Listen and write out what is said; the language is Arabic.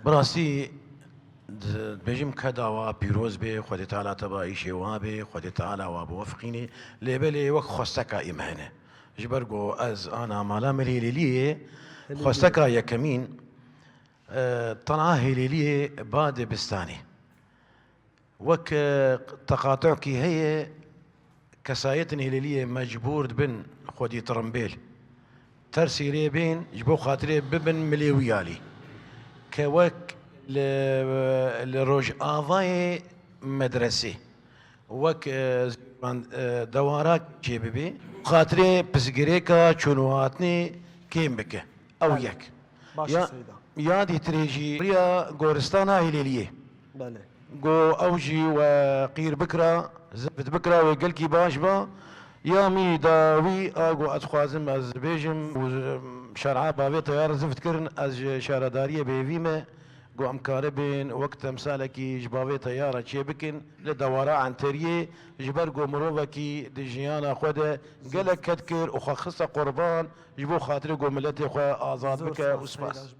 براسي بيجم كداوا بيروز بي خودي تعالى تبا إيشي وابي خودي تعالى وابوفقيني لبلي وك خستكا إمهنة جبرجو أز أنا مالا مليلية خستكا يا كمين طلعه هليلية باد بستاني وك تقاطعكي هي كسايتن هليلية مجبور بن خودي ترمبيل ترسي ريبين جبو خاطري ببن مليويالي كوك لروج آضاي مدرسة وك دواراك جيبي خاطري بسجريكا شنواتني كيم بك أو يك باشا سيدا يادي تريجي ريا غورستانا هليلية بله جو أوجي وقير بكرة زفت بكرة وقلكي باشبا يا مي داوي اگو اتخوازم از بیجم شرعا باوی طیار زفت کرن از شارداریه بیویمه گو امکاره بین وقت امثالکی جباوی طیاره چی بکن لدوارا عن تریه جبر گو مروفا کی دجیانا خوده گلک کد کر و خصة قربان جبو خاطر گو ملت خو آزاد بکه اسپاس